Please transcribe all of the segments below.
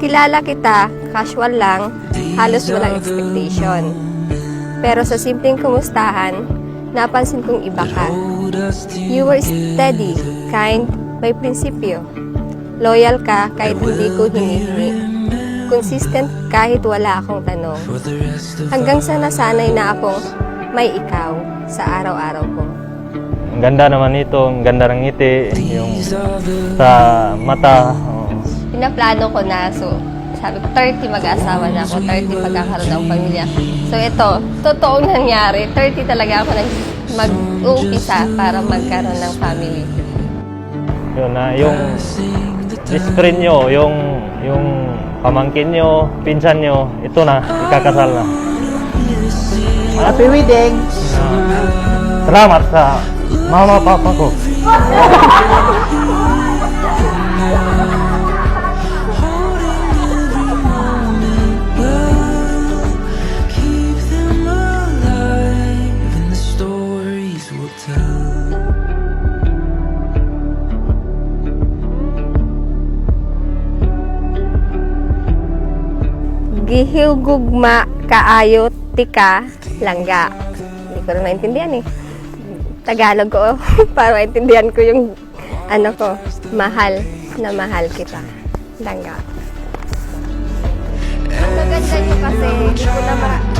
Kilala kita, casual lang, halos walang expectation. Pero sa simpleng kumustahan, napansin kong iba ka. You were steady, kind, may prinsipyo. Loyal ka kahit hindi ko hinihingi. Consistent kahit wala akong tanong. Hanggang sa nasanay na akong may ikaw sa araw-araw ko. Ang ganda naman ito, ang ganda ng ngiti, yung sa mata. Pinaplano ko na, so sabi ko 30 mag-asawa na ako, 30 magkakaroon ng pamilya. So ito, totoong nangyari, 30 talaga ako mag-uumpisa para magkaroon ng family. Yun na, yung best friend nyo, yung pamangkin nyo, pinsan nyo, ito na, ikakasal na. Happy wedding! Salamat sa mama papa ko. Gihilgugma kaayo tika langga. Hindi ko rin maintindihan eh. Tagalog ko para maintindihan ko yung ano ko, mahal na mahal kita. Langga. Ang maganda nyo kasi, hindi ko na parang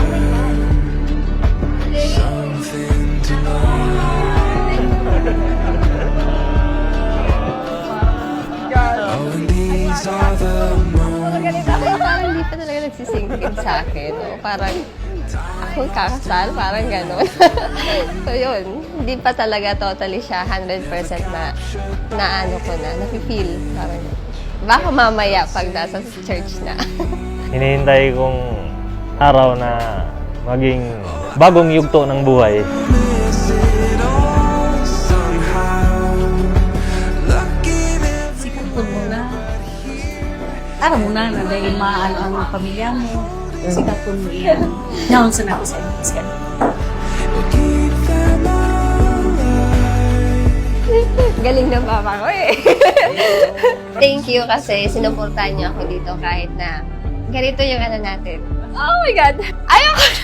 hindi pa talaga nagsisingkin sa akin. No? Parang ako kakasal, parang gano'n. So yun, hindi pa talaga totally siya 100% na ano ko na, nafe-feel. Parang, baka mamaya pag nasa church na. Hinihintay kong araw na maging bagong yugto ng buhay. Sikapon mo na. Ara mo na dahil maano ang pamilya mo. Sikapon mo yan. Naunsa na ako sa inyo. Galing ng papa ko eh. Thank you kasi sinuportahan niyo ako dito kahit na ganito yung ano natin. Oh my God! Ayoko na!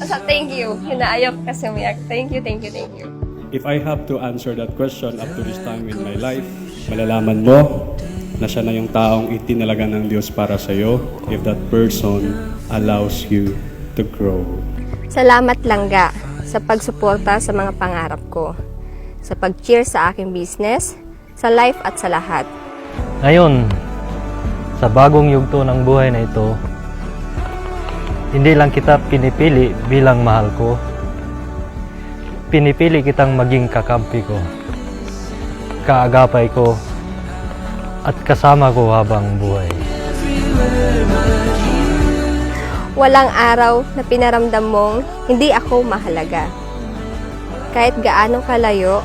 Basta thank you. Ayoko kasi umiyak. Thank you, thank you, thank you. If I have to answer that question up to this time in my life, malalaman mo na siya na yung taong itinalaga ng Diyos para sa'yo if that person allows you to grow. Salamat langga sa pagsuporta sa mga pangarap ko. Sa pag-cheer sa aking business, sa life at sa lahat. Ngayon, sa bagong yugto ng buhay na ito, hindi lang kita pinipili bilang mahal ko. Pinipili kitang maging kakampi ko, kaagapay ko, at kasama ko habang buhay. Walang araw na pinaramdam mong hindi ako mahalaga. Kahit gaano kalayo,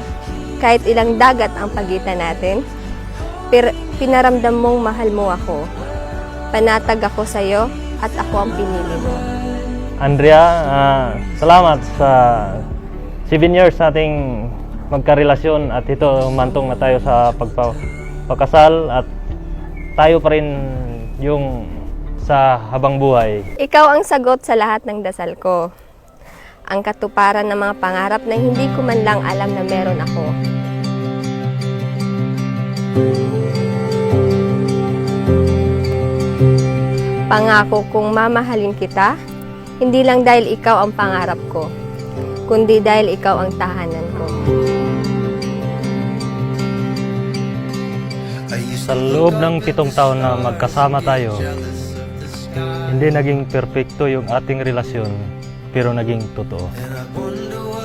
kahit ilang dagat ang pagitan natin, pinaramdam mong mahal mo ako. Panatag ako sa'yo at ako ang pinili mo. Andrea, salamat sa 7 years nating magkarelasyon at ito mantong na tayo sa pagpapakasal at tayo pa rin yung sa habang buhay. Ikaw ang sagot sa lahat ng dasal ko. Ang katuparan ng mga pangarap na hindi ko man lang alam na meron ako. Pangako kong mamahalin kita, hindi lang dahil ikaw ang pangarap ko, kundi dahil ikaw ang tahanan ko. Sa loob ng 7 taon na magkasama tayo, hindi naging perpekto yung ating relasyon, pero naging totoo.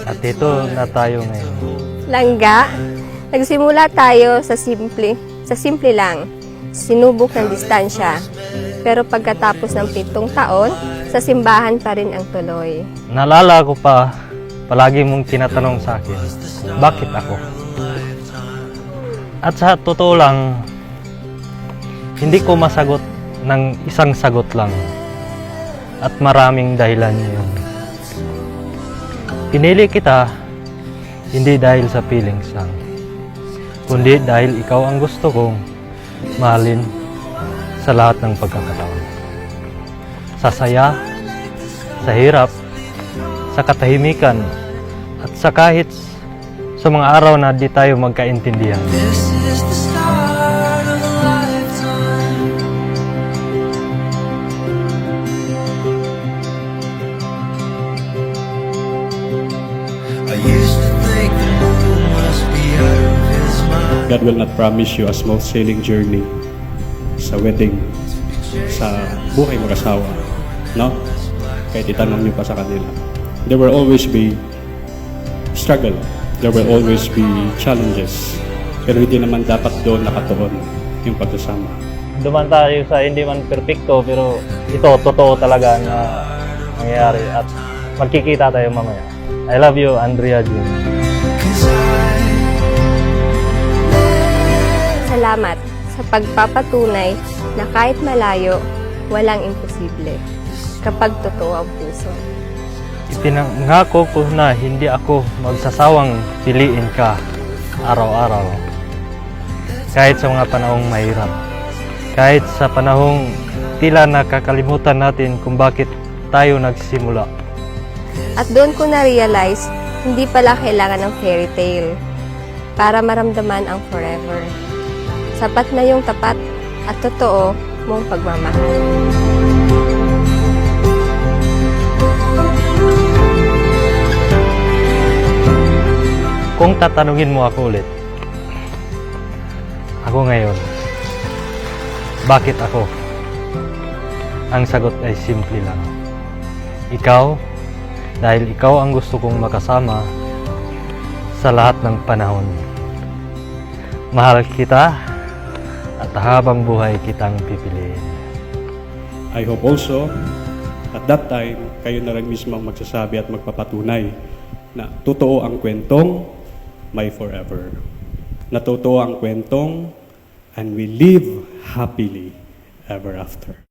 At ito na tayo ngayon. Langga, nagsimula tayo sa simple lang, sinubok ng distansya. Pero pagkatapos ng 7 taon, sa simbahan pa rin ang tuloy. Naalala ko pa, palagi mong tinatanong sa akin, bakit ako? At sa totoo lang, hindi ko masagot ng isang sagot lang. At maraming dahilan yun. Pinili kita, hindi dahil sa feelings lang, kundi dahil ikaw ang gusto kong mahalin sa lahat ng pagkakataon. Sa saya, sa hirap, sa katahimikan, at sa kahit sa mga araw na di tayo magkaintindihan. This is the start of a lifetime. I used to think the moon must be out of his mind. God will not promise you a smooth sailing journey sa wedding, sa buhay mag-asawa. No? Kahit itanong niyo pa sa kanila. There will always be struggle. There will always be challenges. Pero hindi naman dapat doon nakatuon yung pagsasama. Duman tayo sa hindi man perfecto, pero ito, totoo talaga na mangyayari at magkikita tayo mamaya. I love you, Andrea Jun. Salamat sa pagpapatunay na kahit malayo, walang imposible kapag totoo ang puso. Ipinangako ko na hindi ako magsasawang piliin ka araw-araw. Kahit sa mga panahong mahirap. Kahit sa panahong tila nakakalimutan natin kung bakit tayo nagsimula. At doon ko na-realize, hindi pala kailangan ng fairy tale para maramdaman ang forever. Sapat na yung tapat at totoo mong pagmamahal. Kung tatanungin mo ako ulit, ako ngayon, bakit ako? Ang sagot ay simple lang. Ikaw, dahil ikaw ang gusto kong makasama sa lahat ng panahon. Mahal kita at habang buhay kitang pipiliin. I hope also, at that time, kayo na rin mismo ang magsasabi at magpapatunay na totoo ang kwentong may forever. Na totoo ang kwentong and we live happily ever after.